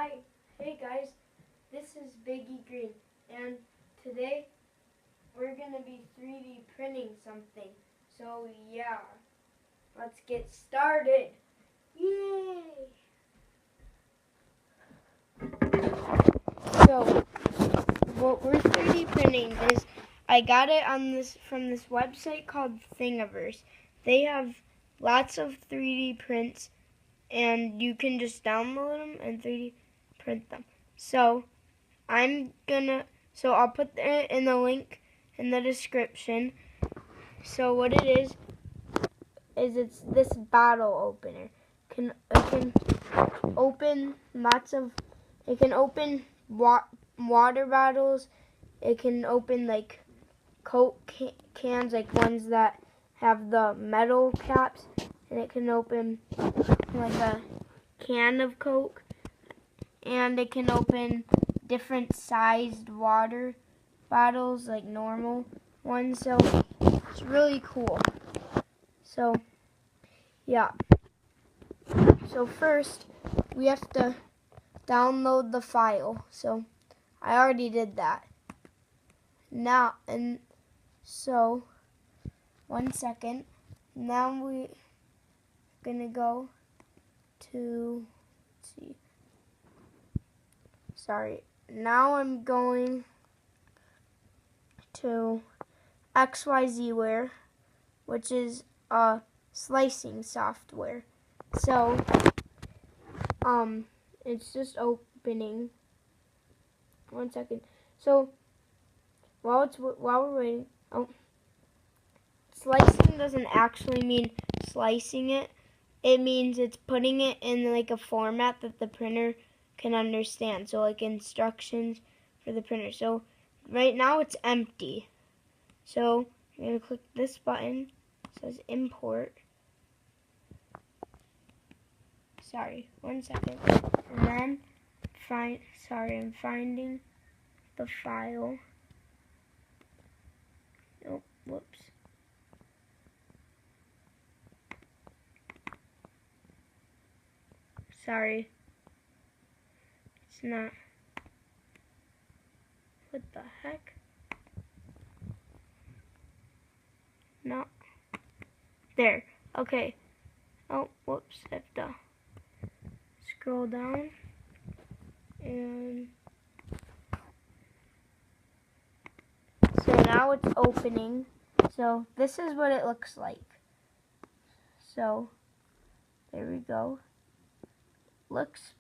Hi, hey guys, this is Biggie Green, and today we're gonna be 3D printing something. So yeah, let's get started. Yay! So what we're 3D printing is, I got it from this website called Thingiverse. They have lots of 3D prints, and you can just download them and 3D print them. So I'll put it in the link in the description. So what it is it's this bottle opener. It can open water bottles. It can open like Coke cans, like ones that have the metal caps, and it can open like a can of Coke, and it can open different sized water bottles, like normal ones. So it's really cool. So yeah. So first we have to download the file. So I already did that. So 1 second. Now we're gonna go to, let's see. Sorry. Now I'm going to XYZware, which is a slicing software. So it's just opening. 1 second. So while we're waiting, slicing doesn't actually mean slicing it. It means it's putting it in like a format that the printer can understand. So like instructions for the printer. So right now it's empty. So I'm going to click this button. It says import. Sorry, 1 second. And then I'm finding the file. Oh, whoops. Sorry. It's not. What the heck? No. There. Okay. Oh, whoops. I have to scroll down. And so now it's opening. So this is what it looks like. So there we go. Looks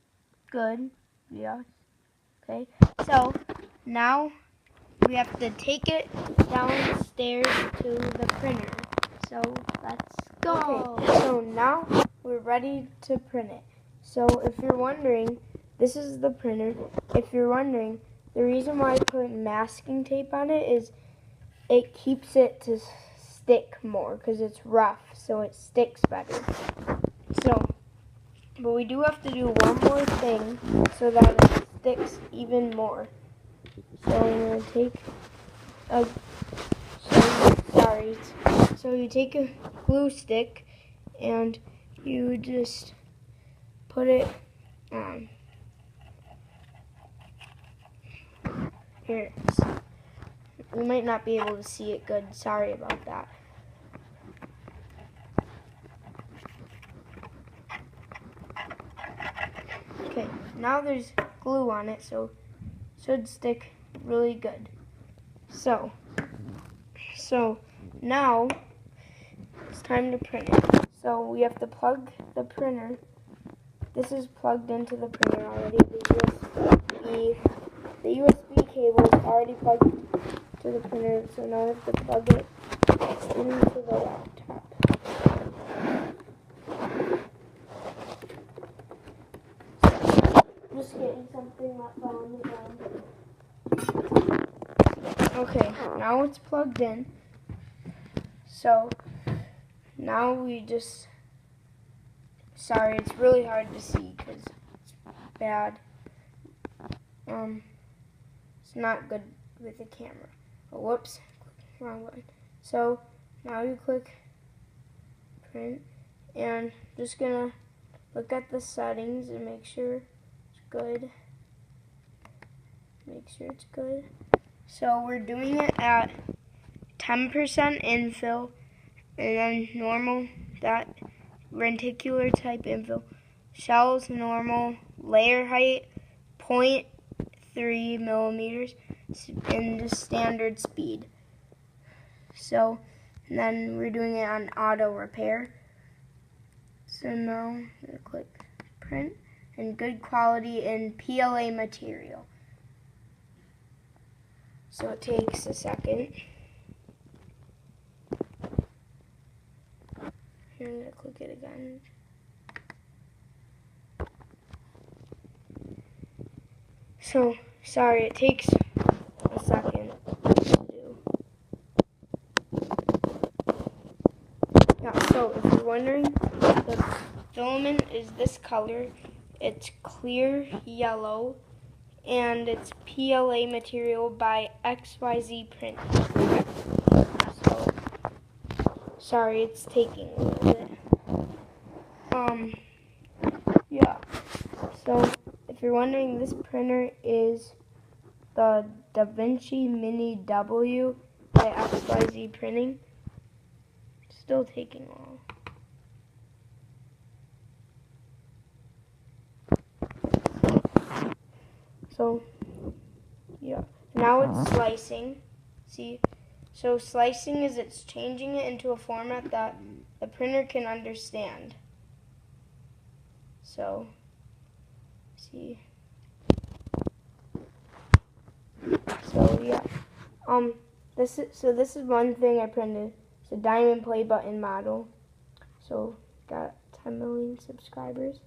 good. Yeah. Okay. So now we have to take it downstairs to the printer. So let's go. Okay. So now we're ready to print it. So if you're wondering, this is the printer. If you're wondering, the reason why I put masking tape on it is it keeps it to stick more because it's rough, so it sticks better. So, but we do have to do one more thing so that it sticks even more. So I'm going to take so you take a glue stick and you just put it on. Here it is. You might not be able to see it good. Sorry about that. Okay, now there's glue on it, so it should stick really good. So now it's time to print it. So we have to plug the printer. This is plugged into the printer already. The USB cable is already plugged to the printer, so now I have to plug it into the laptop. Just getting something that fell on the ground. Okay, now it's plugged in. So now we just, sorry, it's really hard to see because it's bad. It's not good with the camera. Oh, whoops, wrong one. So now you click print, and just gonna look at the settings and make sure it's good. Make sure it's good. So we're doing it at 10% infill, and then normal, that reticular type infill. Shells normal, layer height 0.3 millimeters, and the standard speed. So, and then we're doing it on auto repair. So now I'm gonna click print, and good quality in PLA material. So it takes a second. Here, I'm gonna click it again. So, sorry, it takes a second to do. Yeah, so if you're wondering, the filament is this color. It's clear yellow, and it's PLA material by XYZ Print. So, sorry, it's taking a little bit. Yeah. So, if you're wondering, this printer is the DaVinci Mini W by XYZ Printing. Still taking long. So, yeah. Now it's slicing. See? So slicing is it's changing it into a format that the printer can understand. So, see? So, yeah. This is one thing I printed. It's a diamond play button model. So, got 10 million subscribers.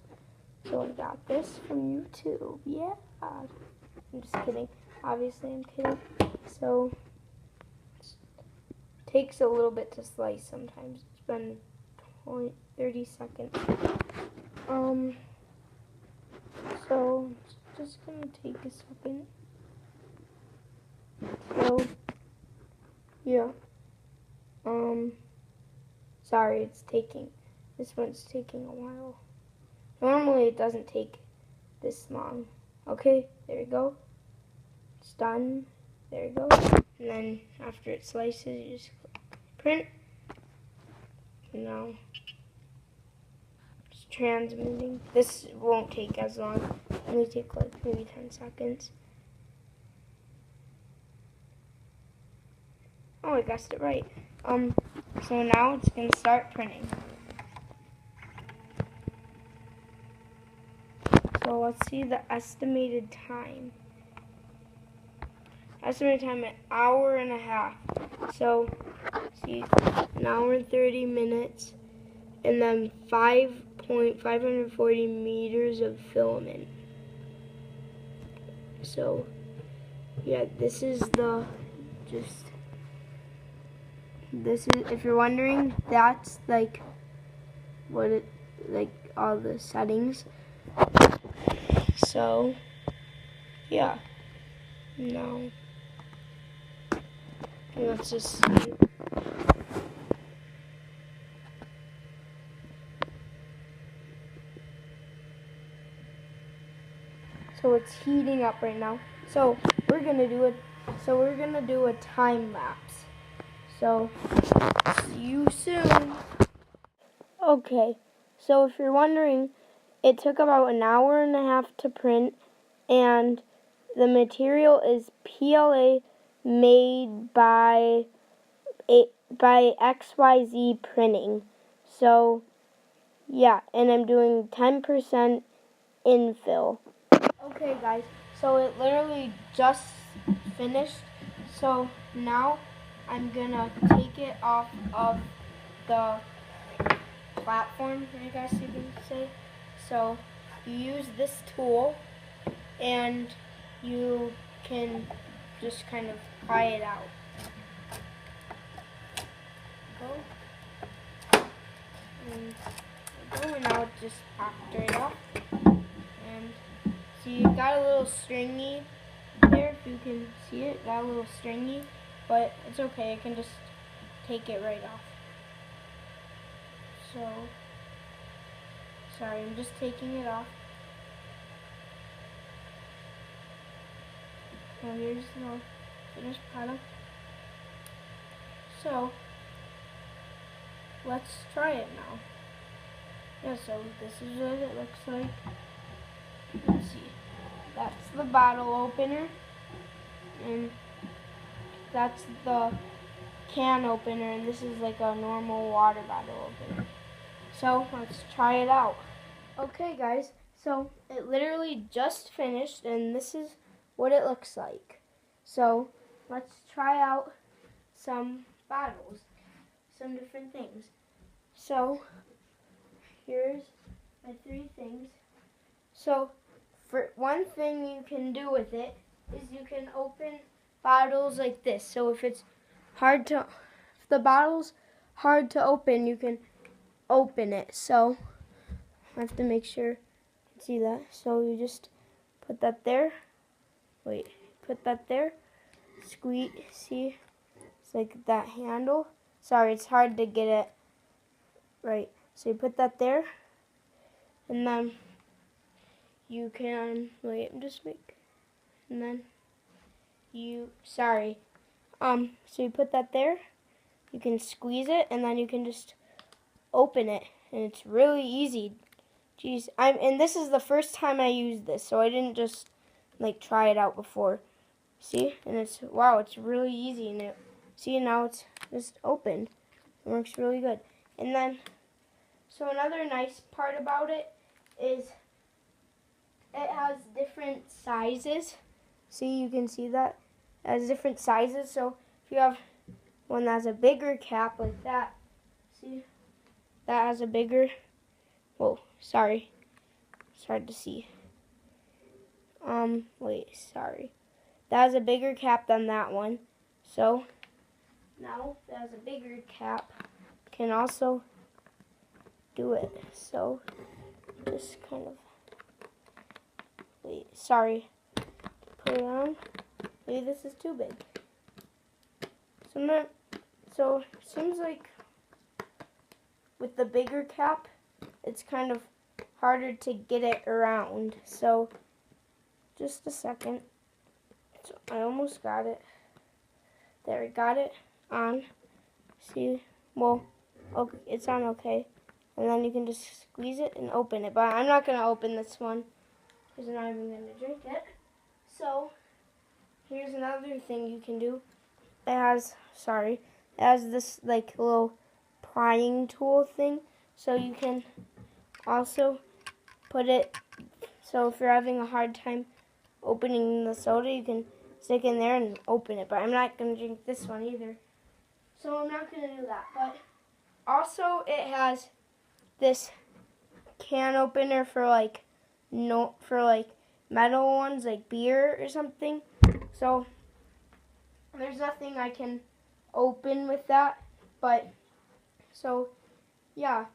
So I got this from YouTube. Yeah. I'm just kidding. Obviously, I'm kidding. So, it takes a little bit to slice sometimes. It's been 30 seconds. So, it's just going to take a second. So, yeah. Sorry, this one's taking a while. Normally, it doesn't take this long. Okay, there you go. It's done. There you go. And then after it slices, you just click print. And now it's transmitting. This won't take as long. It may take like maybe 10 seconds. Oh, I guessed it right. So now it's gonna start printing. So let's see the estimated time. Estimated time, an hour and a half. So, see, an hour and 30 minutes, and then 5.540 meters of filament. So, yeah, this is, if you're wondering, that's like all the settings. So, yeah, no. Let's just see. So it's heating up right now. So we're gonna do a time lapse. So see you soon. Okay. So if you're wondering, it took about an hour and a half to print, and the material is PLA made by XYZ Printing. So, yeah, and I'm doing 10% infill. Okay, guys, so it literally just finished. So now I'm gonna take it off of the platform, I guess you can say. So you use this tool, and you can just kind of pry it out. And now it just popped right off. And see, you got a little stringy there, if you can see it, got a little stringy, but it's okay, I can just take it right off. So, sorry, I'm just taking it off. Now here's the finished product. So let's try it now. Yeah, so this is what it looks like. Let's see. That's the bottle opener, and that's the can opener, and this is like a normal water bottle opener. So let's try it out. Okay guys, so it literally just finished, and this is what it looks like. So let's try out some bottles, some different things. So here's my 3 things. So for one thing you can do with it is you can open bottles like this. So if the bottle's hard to open, you can open it. So I have to make sure you can see that. So you just put that there. Wait, put that there. Squeeze, see? It's like that handle. Sorry, it's hard to get it right. So you put that there, and then you can, wait, and then so you put that there, you can squeeze it, and then you can just open it, and it's really easy. Jeez, and this is the first time I used this, so I didn't just like try it out before. See, and wow, it's really easy, and see, now it's just opened. It works really good. And then, so another nice part about it is it has different sizes. See, you can see that it has different sizes. So if you have one that has a bigger cap like that, see, that has a bigger, whoa, sorry, it's hard to see. Wait, sorry. That has a bigger cap than that one. So now that has a bigger cap, can also do it. So just kind of, wait, sorry, put it on. Maybe this is too big. So it seems like with the bigger cap, it's kind of harder to get it around. So just a second. So I almost got it. There, I got it on. See, well, okay, it's on okay. And then you can just squeeze it and open it. But I'm not going to open this one because I'm not even going to drink it. So here's another thing you can do. It has this like little prying tool thing. So you can also put it, so if you're having a hard time opening the soda, you can stick in there and open it. But I'm not going to drink this one either. So I'm not going to do that. But also it has this can opener for like metal ones like beer or something. So there's nothing I can open with that. But so yeah.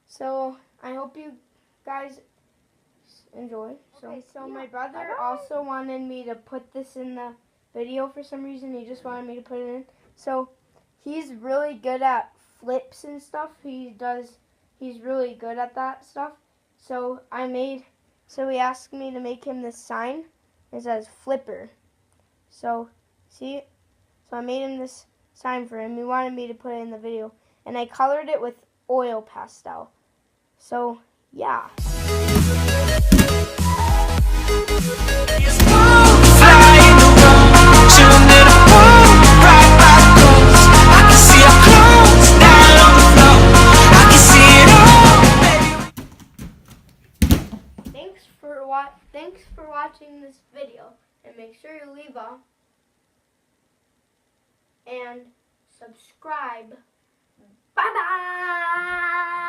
So I hope you guys enjoy. So my brother also wanted me to put this in the video for some reason. He just wanted me to put it in. So he's really good at flips and stuff. He's really good at that stuff. So he asked me to make him this sign. It says flipper. So see, so I made him this sign for him. He wanted me to put it in the video, and I colored it with oil pastel. So yeah. Thanks for watching this video, and make sure you leave a and subscribe. Bye bye.